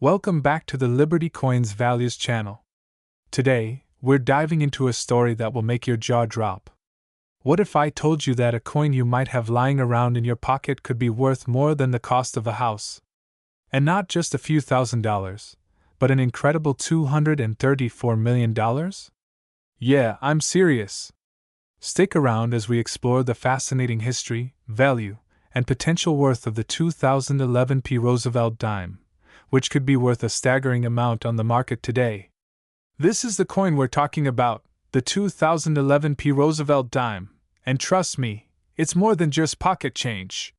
Welcome back to the Liberty Coins Values channel. Today, we're diving into a story that will make your jaw drop. What if I told you that a coin you might have lying around in your pocket could be worth more than the cost of a house? And not just a few $1,000s, but an incredible $234 million? Yeah, I'm serious. Stick around as we explore the fascinating history, value, and potential worth of the 2011 Roosevelt dime, which could be worth a staggering amount on the market today. This is the coin we're talking about, the 2011 Roosevelt dime, and trust me, it's more than just pocket change.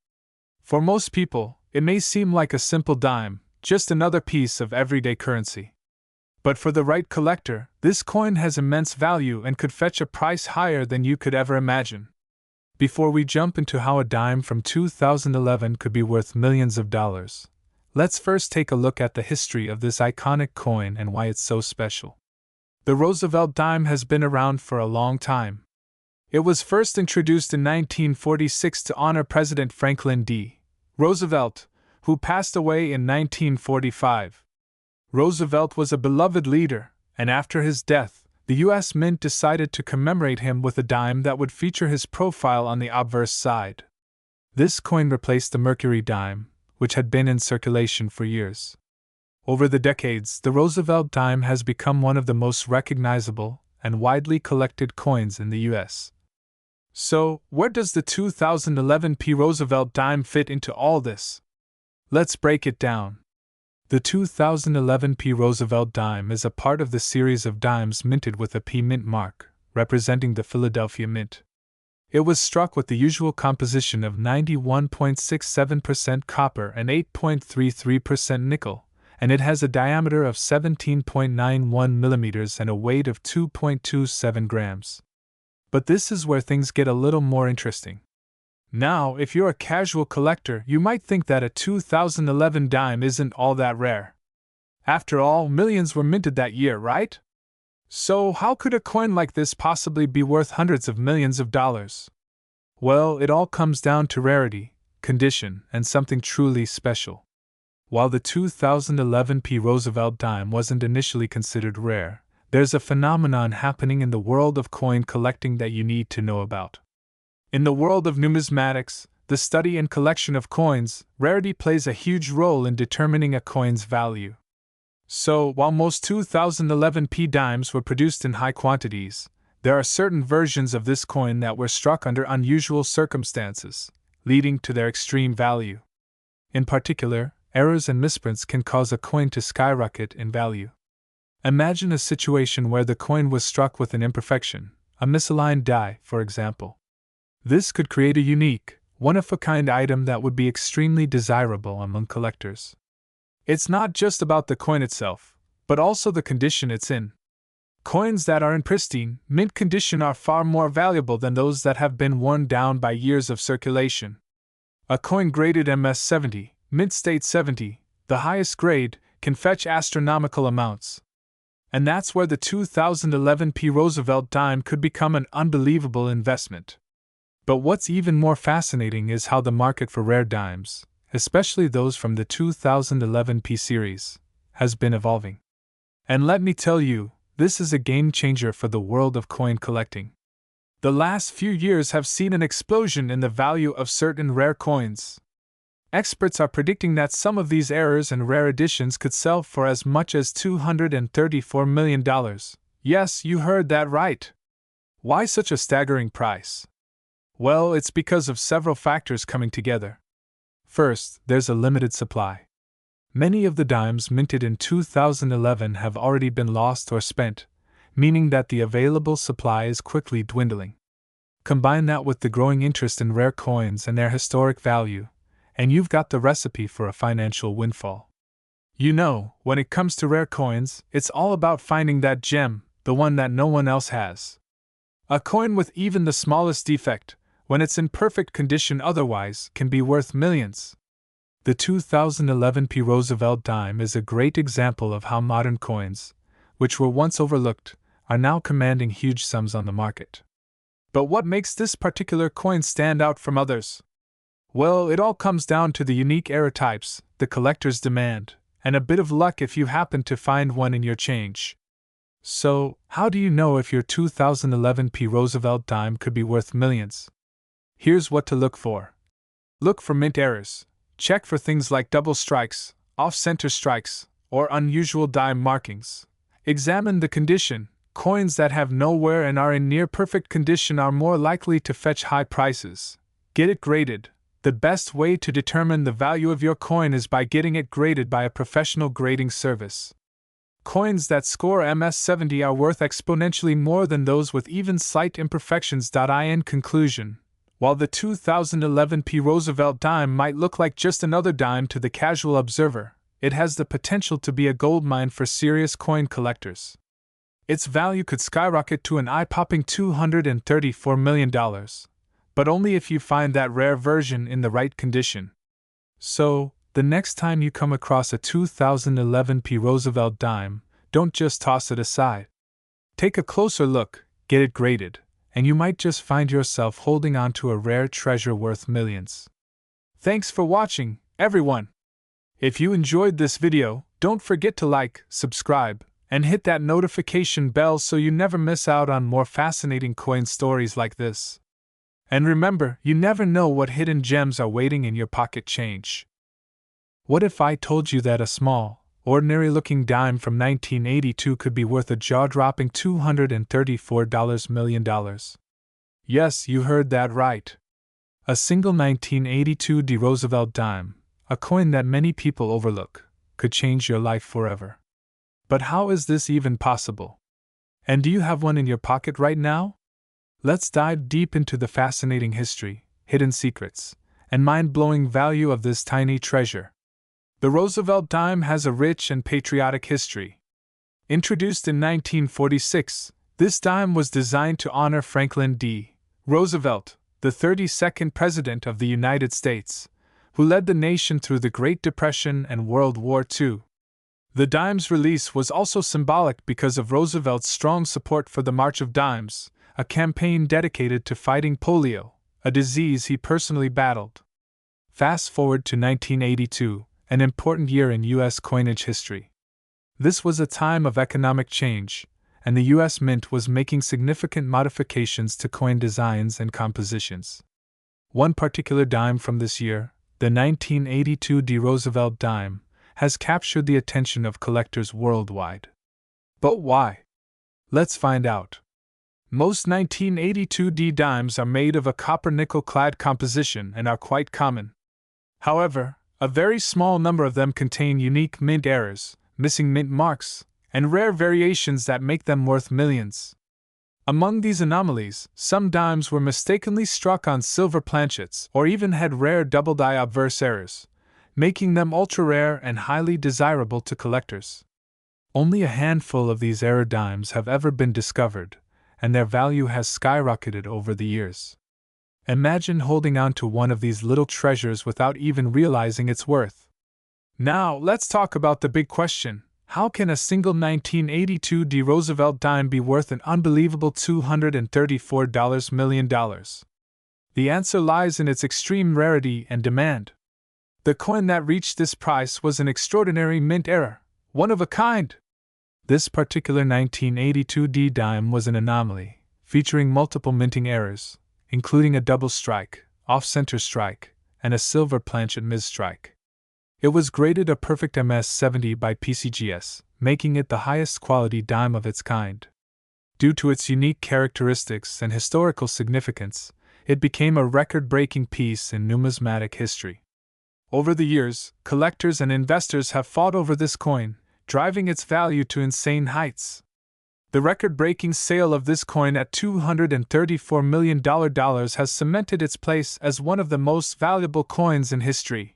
For most people, it may seem like a simple dime, just another piece of everyday currency. But for the right collector, this coin has immense value and could fetch a price higher than you could ever imagine. Before we jump into how a dime from 2011 could be worth millions of dollars, let's first take a look at the history of this iconic coin and why it's so special. The Roosevelt dime has been around for a long time. It was first introduced in 1946 to honor President Franklin D. Roosevelt, who passed away in 1945. Roosevelt was a beloved leader, and after his death, the U.S. Mint decided to commemorate him with a dime that would feature his profile on the obverse side. This coin replaced the Mercury dime, which had been in circulation for years. Over the decades, the Roosevelt dime has become one of the most recognizable and widely collected coins in the U.S. So, where does the 2011 Roosevelt dime fit into all this? Let's break it down. The 2011 Roosevelt dime is a part of the series of dimes minted with a P mint mark, representing the Philadelphia Mint. It was struck with the usual composition of 91.67% copper and 8.33% nickel, and it has a diameter of 17.91 millimeters and a weight of 2.27 grams. But this is where things get a little more interesting. Now, if you're a casual collector, you might think that a 2011 dime isn't all that rare. After all, millions were minted that year, right? So, how could a coin like this possibly be worth hundreds of millions of dollars? Well, it all comes down to rarity, condition, and something truly special. While the 2011 Roosevelt dime wasn't initially considered rare, there's a phenomenon happening in the world of coin collecting that you need to know about. In the world of numismatics, the study and collection of coins, rarity plays a huge role in determining a coin's value. So, while most 2011 dimes were produced in high quantities, there are certain versions of this coin that were struck under unusual circumstances, leading to their extreme value. In particular, errors and misprints can cause a coin to skyrocket in value. Imagine a situation where the coin was struck with an imperfection, a misaligned die, for example. This could create a unique, one-of-a-kind item that would be extremely desirable among collectors. It's not just about the coin itself, but also the condition it's in. Coins that are in pristine, mint condition are far more valuable than those that have been worn down by years of circulation. A coin graded MS 70, mint state 70, the highest grade, can fetch astronomical amounts. And that's where the 2011 Roosevelt dime could become an unbelievable investment. But what's even more fascinating is how the market for rare dimes, especially those from the 2011 series, has been evolving. And let me tell you, this is a game changer for the world of coin collecting. The last few years have seen an explosion in the value of certain rare coins. Experts are predicting that some of these rares and rare editions could sell for as much as $234 million. Yes, you heard that right. Why such a staggering price? Well, it's because of several factors coming together. First, there's a limited supply. Many of the dimes minted in 2011 have already been lost or spent, meaning that the available supply is quickly dwindling. Combine that with the growing interest in rare coins and their historic value, and you've got the recipe for a financial windfall. You know, when it comes to rare coins, it's all about finding that gem, the one that no one else has. A coin with even the smallest defect, when it's in perfect condition otherwise, can be worth millions. The 2011 Roosevelt dime is a great example of how modern coins, which were once overlooked, are now commanding huge sums on the market. But what makes this particular coin stand out from others? Well, it all comes down to the unique error types, the collector's demand, and a bit of luck if you happen to find one in your change. So, how do you know if your 2011 P. Roosevelt dime could be worth millions? Here's what to look for. Look for mint errors. Check for things like double strikes, off-center strikes, or unusual dime markings. Examine the condition. Coins that have no wear and are in near-perfect condition are more likely to fetch high prices. Get it graded. The best way to determine the value of your coin is by getting it graded by a professional grading service. Coins that score MS70 are worth exponentially more than those with even slight imperfections. In conclusion, while the 2011 P. Roosevelt dime might look like just another dime to the casual observer, it has the potential to be a goldmine for serious coin collectors. Its value could skyrocket to an eye-popping $234 million, but only if you find that rare version in the right condition. So, the next time you come across a 2011 P. Roosevelt dime, don't just toss it aside. Take a closer look, get it graded, and you might just find yourself holding on to a rare treasure worth millions. Thanks for watching, everyone! If you enjoyed this video, don't forget to like, subscribe, and hit that notification bell so you never miss out on more fascinating coin stories like this. And remember, you never know what hidden gems are waiting in your pocket change. What if I told you that a small, ordinary-looking dime from 1982 could be worth a jaw-dropping $234 million? Yes, you heard that right. A single 1982 D. Roosevelt dime, a coin that many people overlook, could change your life forever. But how is this even possible? And do you have one in your pocket right now? Let's dive deep into the fascinating history, hidden secrets, and mind-blowing value of this tiny treasure. The Roosevelt dime has a rich and patriotic history. Introduced in 1946, this dime was designed to honor Franklin D. Roosevelt, the 32nd President of the United States, who led the nation through the Great Depression and World War II. The dime's release was also symbolic because of Roosevelt's strong support for the March of Dimes, a campaign dedicated to fighting polio, a disease he personally battled. Fast forward to 1982, an important year in U.S. coinage history. This was a time of economic change, and the U.S. Mint was making significant modifications to coin designs and compositions. One particular dime from this year, the 1982 D. Roosevelt dime, has captured the attention of collectors worldwide. But why? Let's find out. Most 1982 D dimes are made of a copper-nickel clad composition and are quite common. However, a very small number of them contain unique mint errors, missing mint marks, and rare variations that make them worth millions. Among these anomalies, some dimes were mistakenly struck on silver planchets or even had rare double-die obverse errors, making them ultra-rare and highly desirable to collectors. Only a handful of these error dimes have ever been discovered, and their value has skyrocketed over the years. Imagine holding on to one of these little treasures without even realizing its worth. Now, let's talk about the big question. How can a single 1982 D. Roosevelt dime be worth an unbelievable $234 million? The answer lies in its extreme rarity and demand. The coin that reached this price was an extraordinary mint error, one of a kind. This particular 1982 D dime was an anomaly, featuring multiple minting errors, including a double strike, off-center strike, and a silver planchet mis-strike. It was graded a perfect MS70 by PCGS, making it the highest quality dime of its kind. Due to its unique characteristics and historical significance, it became a record-breaking piece in numismatic history. Over the years, collectors and investors have fought over this coin, driving its value to insane heights. The record-breaking sale of this coin at $234 million has cemented its place as one of the most valuable coins in history.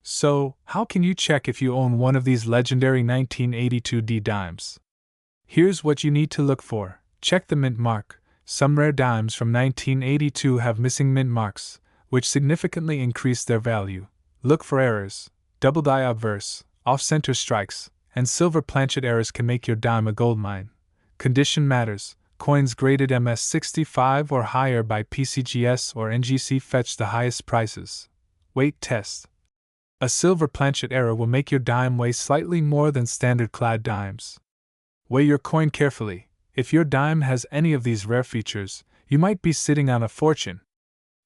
So, how can you check if you own one of these legendary 1982 D dimes? Here's what you need to look for. Check the mint mark. Some rare dimes from 1982 have missing mint marks, which significantly increase their value. Look for errors. Double-die obverse, off-center strikes, and silver planchet errors can make your dime a goldmine. Condition matters. Coins graded MS65 or higher by PCGS or NGC fetch the highest prices. Weight test. A silver planchet error will make your dime weigh slightly more than standard clad dimes. Weigh your coin carefully. If your dime has any of these rare features, you might be sitting on a fortune.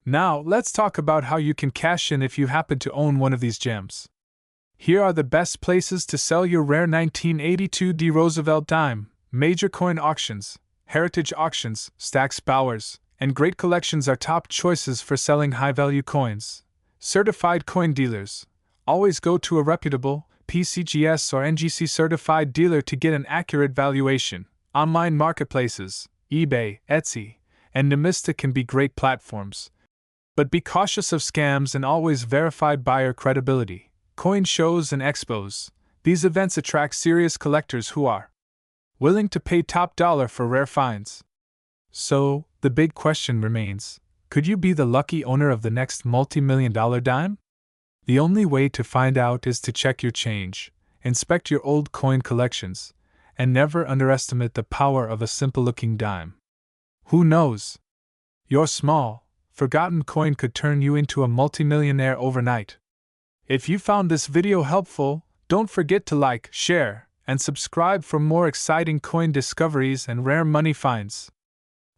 Now, let's talk about how you can cash in if you happen to own one of these gems. Here are the best places to sell your rare 1982 D. Roosevelt dime: major coin auctions, heritage auctions, Stack's Bowers, and great collections are top choices for selling high-value coins. Certified coin dealers. Always go to a reputable, PCGS or NGC certified dealer to get an accurate valuation. Online marketplaces, eBay, Etsy, and Nemista can be great platforms. But be cautious of scams and always verify buyer credibility. Coin shows and expos. These events attract serious collectors who are willing to pay top dollar for rare finds. So, the big question remains, could you be the lucky owner of the next multi-million-dollar dime? The only way to find out is to check your change, inspect your old coin collections, and never underestimate the power of a simple-looking dime. Who knows? Your small, forgotten coin could turn you into a multimillionaire overnight. If you found this video helpful, don't forget to like, share, and subscribe for more exciting coin discoveries and rare money finds.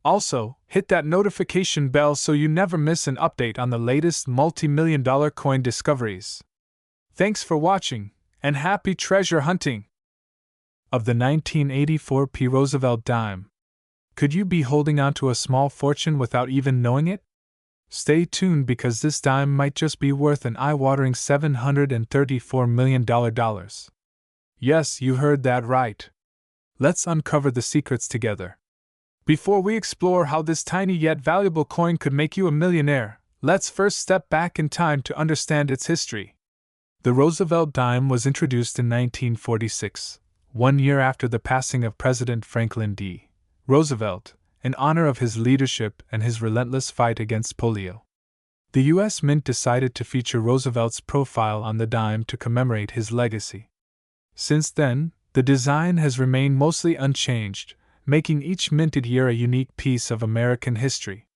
Also, hit that notification bell so you never miss an update on the latest multi-million-dollar coin discoveries. Thanks for watching, and happy treasure hunting! Of the 1984 P. Roosevelt dime, could you be holding on to a small fortune without even knowing it? Stay tuned because this dime might just be worth an eye-watering $734 million. Yes, you heard that right. Let's uncover the secrets together. Before we explore how this tiny yet valuable coin could make you a millionaire, let's first step back in time to understand its history. The Roosevelt dime was introduced in 1946, 1 year after the passing of President Franklin D. Roosevelt, in honor of his leadership and his relentless fight against polio. The U.S. Mint decided to feature Roosevelt's profile on the dime to commemorate his legacy. Since then, the design has remained mostly unchanged, making each minted year a unique piece of American history.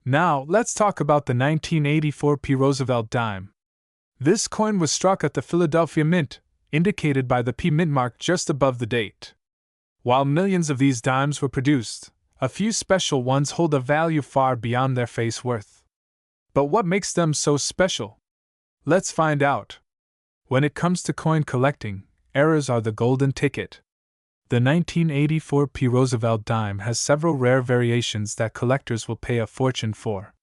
Now, let's talk about the 1984 P. Roosevelt dime. This coin was struck at the Philadelphia Mint, indicated by the P mint mark just above the date. While millions of these dimes were produced, a few special ones hold a value far beyond their face worth. But what makes them so special? Let's find out. When it comes to coin collecting, errors are the golden ticket. The 1984 P. Roosevelt dime has several rare variations that collectors will pay a fortune for.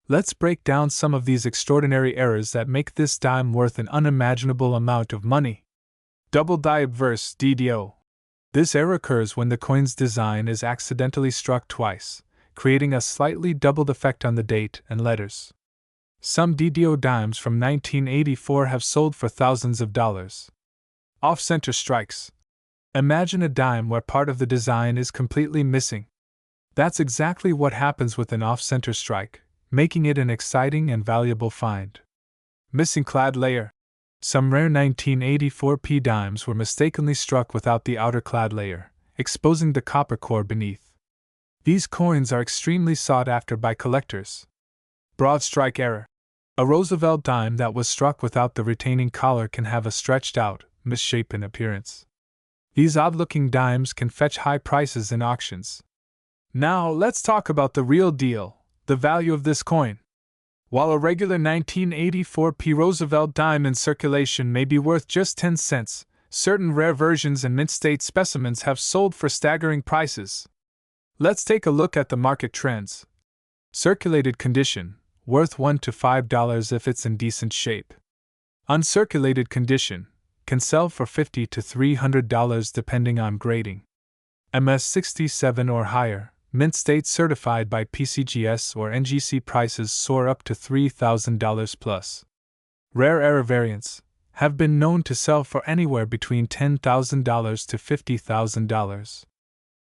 Let's break down some of these extraordinary errors that make this dime worth an unimaginable amount of money. Double die obverse DDO. This error occurs when the coin's design is accidentally struck twice, creating a slightly doubled effect on the date and letters. Some DDO dimes from 1984 have sold for thousands of dollars. Off-center strikes. Imagine a dime where part of the design is completely missing. That's exactly what happens with an off-center strike, making it an exciting and valuable find. Missing clad layer. Some rare 1984 P dimes were mistakenly struck without the outer clad layer, exposing the copper core beneath. These coins are extremely sought after by collectors. Broad strike error. A Roosevelt dime that was struck without the retaining collar can have a stretched out, misshapen appearance. These odd-looking dimes can fetch high prices in auctions. Now, let's talk about the real deal, the value of this coin. While a regular 1984 P. Roosevelt dime in circulation may be worth just 10 cents, certain rare versions and mint-state specimens have sold for staggering prices. Let's take a look at the market trends. Circulated condition, worth $1 to $5 if it's in decent shape. Uncirculated condition, can sell for $50 to $300 depending on grading. MS67 or higher, mint state certified by PCGS or NGC prices soar up to $3,000 plus. Rare error variants have been known to sell for anywhere between $10,000 to $50,000.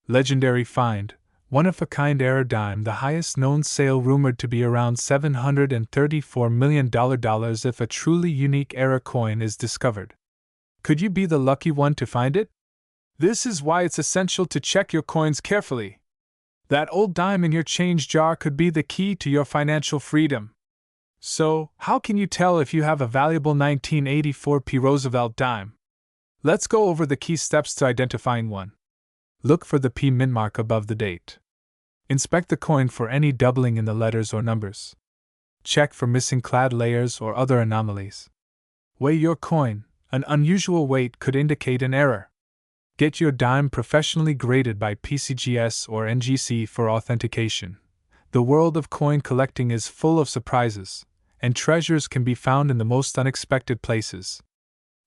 Legendary find, one-of-a-kind error dime, the highest known sale rumored to be around $734 million if a truly unique error coin is discovered. Could you be the lucky one to find it? This is why it's essential to check your coins carefully. That old dime in your change jar could be the key to your financial freedom. So, how can you tell if you have a valuable 1984 P. Roosevelt dime? Let's go over the key steps to identifying one. Look for the P mint mark above the date. Inspect the coin for any doubling in the letters or numbers. Check for missing clad layers or other anomalies. Weigh your coin. An unusual weight could indicate an error. Get your dime professionally graded by PCGS or NGC for authentication. The world of coin collecting is full of surprises, and treasures can be found in the most unexpected places.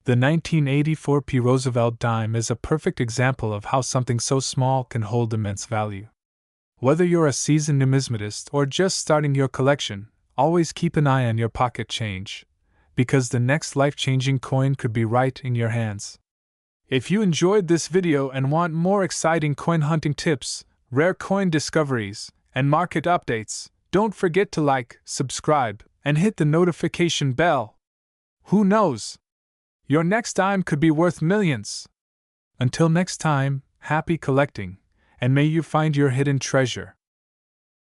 The 1984 P. Roosevelt dime is a perfect example of how something so small can hold immense value. Whether you're a seasoned numismatist or just starting your collection, always keep an eye on your pocket change, because the next life-changing coin could be right in your hands. If you enjoyed this video and want more exciting coin hunting tips, rare coin discoveries, and market updates, don't forget to like, subscribe, and hit the notification bell. Who knows? Your next dime could be worth millions. Until next time, happy collecting, and may you find your hidden treasure.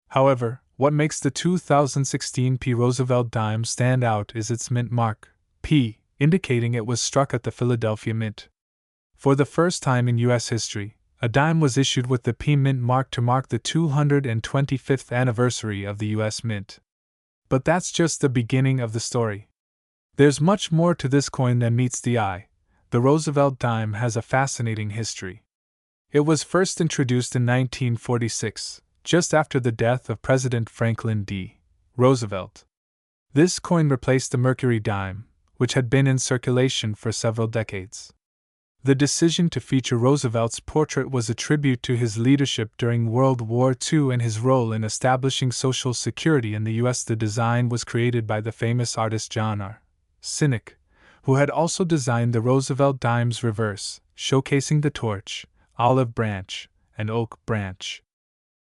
However, what makes the 2016 P. Roosevelt dime stand out is its mint mark, P, indicating it was struck at the Philadelphia Mint. For the first time in U.S. history, a dime was issued with the P mint mark to mark the 225th anniversary of the U.S. Mint. But that's just the beginning of the story. There's much more to this coin than meets the eye. The Roosevelt dime has a fascinating history. It was first introduced in 1946, just after the death of President Franklin D. Roosevelt. This coin replaced the Mercury dime, which had been in circulation for several decades. The decision to feature Roosevelt's portrait was a tribute to his leadership during World War II and his role in establishing Social Security in the U.S. The design was created by the famous artist John R. Sinek, who had also designed the Roosevelt dime's reverse, showcasing the torch, olive branch, and oak branch.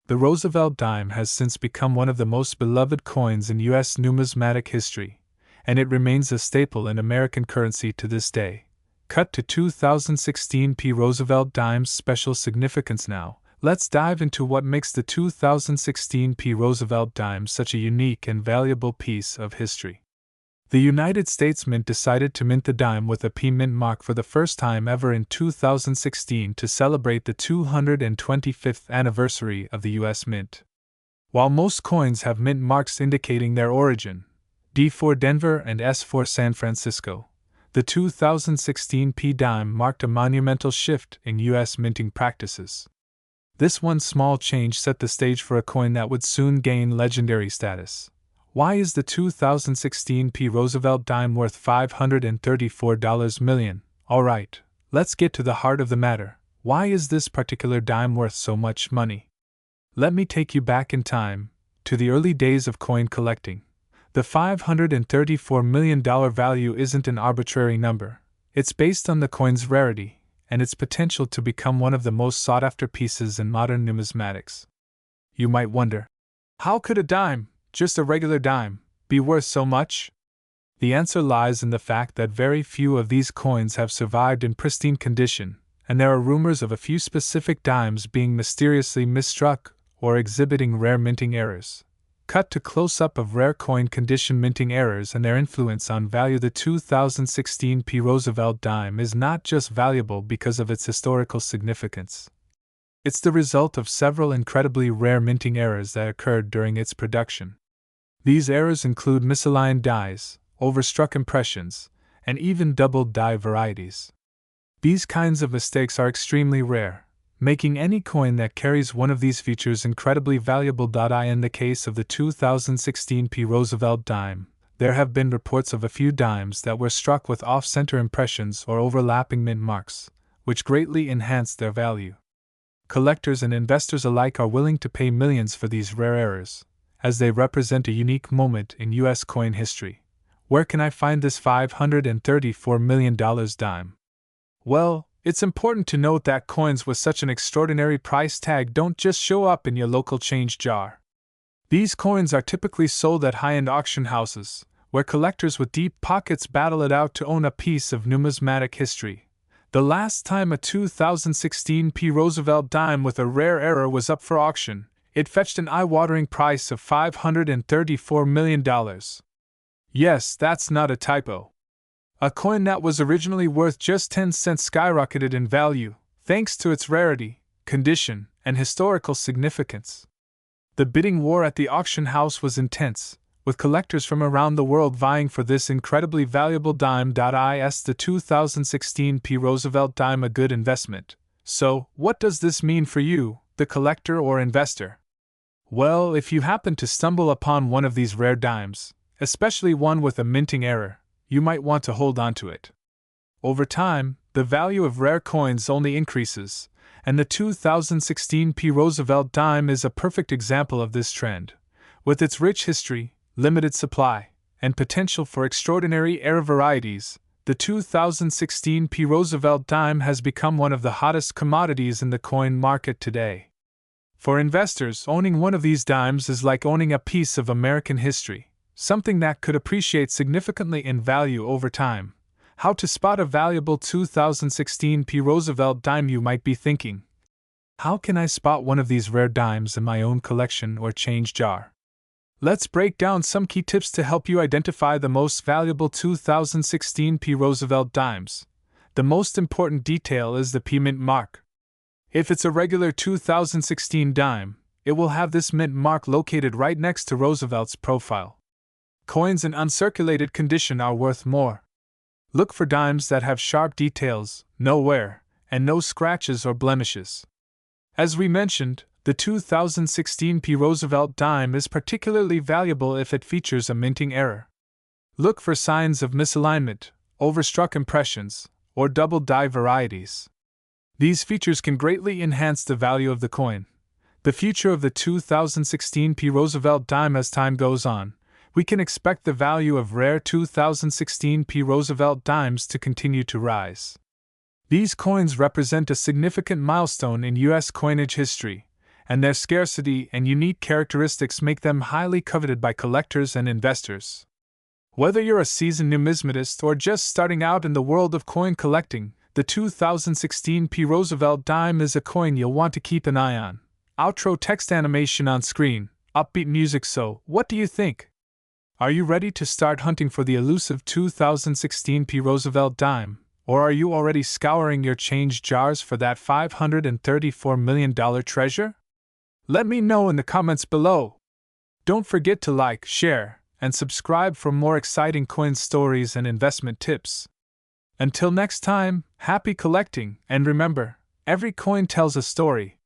The Roosevelt dime has since become one of the most beloved coins in U.S. numismatic history, and it remains a staple in American currency to this day. Cut to 2016 P. Roosevelt dime's special significance now. Let's dive into what makes the 2016 P. Roosevelt dime such a unique and valuable piece of history. The United States Mint decided to mint the dime with a P mint mark for the first time ever in 2016 to celebrate the 225th anniversary of the U.S. Mint. While most coins have mint marks indicating their origin, D for Denver and S for San Francisco, the 2016 P dime marked a monumental shift in U.S. minting practices. This one small change set the stage for a coin that would soon gain legendary status. Why is the 2016 P. Roosevelt dime worth $534 million? Alright, let's get to the heart of the matter. Why is this particular dime worth so much money? Let me take you back in time, to the early days of coin collecting. The $534 million value isn't an arbitrary number. It's based on the coin's rarity and its potential to become one of the most sought-after pieces in modern numismatics. You might wonder, how could a dime, just a regular dime, be worth so much? The answer lies in the fact that very few of these coins have survived in pristine condition, and there are rumors of a few specific dimes being mysteriously misstruck or exhibiting rare minting errors. Cut to close-up of rare coin condition minting errors and their influence on value. The 2016 P. Roosevelt dime is not just valuable because of its historical significance. It's the result of several incredibly rare minting errors that occurred during its production. These errors include misaligned dies, overstruck impressions, and even doubled die varieties. These kinds of mistakes are extremely rare, making any coin that carries one of these features incredibly valuable. In the case of the 2016 P. Roosevelt dime, there have been reports of a few dimes that were struck with off-center impressions or overlapping mint marks, which greatly enhanced their value. Collectors and investors alike are willing to pay millions for these rare errors, as they represent a unique moment in U.S. coin history. Where can I find this $534 million dime? Well, it's important to note that coins with such an extraordinary price tag don't just show up in your local change jar. These coins are typically sold at high-end auction houses, where collectors with deep pockets battle it out to own a piece of numismatic history. The last time a 2016 P. Roosevelt dime with a rare error was up for auction, it fetched an eye-watering price of $534 million. Yes, that's not a typo. A coin that was originally worth just 10 cents skyrocketed in value, thanks to its rarity, condition, and historical significance. The bidding war at the auction house was intense, with collectors from around the world vying for this incredibly valuable dime. Is the 2016 P. Roosevelt dime a good investment? So, what does this mean for you, the collector or investor? Well, if you happen to stumble upon one of these rare dimes, especially one with a minting error, you might want to hold on to it. Over time, the value of rare coins only increases, and the 2016 P. Roosevelt dime is a perfect example of this trend. With its rich history, limited supply, and potential for extraordinary error varieties, the 2016 P. Roosevelt dime has become one of the hottest commodities in the coin market today. For investors, owning one of these dimes is like owning a piece of American history, something that could appreciate significantly in value over time. How to spot a valuable 2016 P. Roosevelt dime, you might be thinking. How can I spot one of these rare dimes in my own collection or change jar? Let's break down some key tips to help you identify the most valuable 2016 P. Roosevelt dimes. The most important detail is the P mint mark. If it's a regular 2016 dime, it will have this mint mark located right next to Roosevelt's profile. Coins in uncirculated condition are worth more. Look for dimes that have sharp details, no wear, and no scratches or blemishes. As we mentioned, the 2016 P. Roosevelt dime is particularly valuable if it features a minting error. Look for signs of misalignment, overstruck impressions, or double die varieties. These features can greatly enhance the value of the coin. The future of the 2016 P. Roosevelt dime. As time goes on, we can expect the value of rare 2016 P. Roosevelt dimes to continue to rise. These coins represent a significant milestone in U.S. coinage history, and their scarcity and unique characteristics make them highly coveted by collectors and investors. Whether you're a seasoned numismatist or just starting out in the world of coin collecting, the 2016 P. Roosevelt dime is a coin you'll want to keep an eye on. Outro text animation on screen, upbeat music. So, what do you think? Are you ready to start hunting for the elusive 2016 P. Roosevelt dime, or are you already scouring your change jars for that $534 million treasure? Let me know in the comments below. Don't forget to like, share, and subscribe for more exciting coin stories and investment tips. Until next time, happy collecting, and remember, every coin tells a story.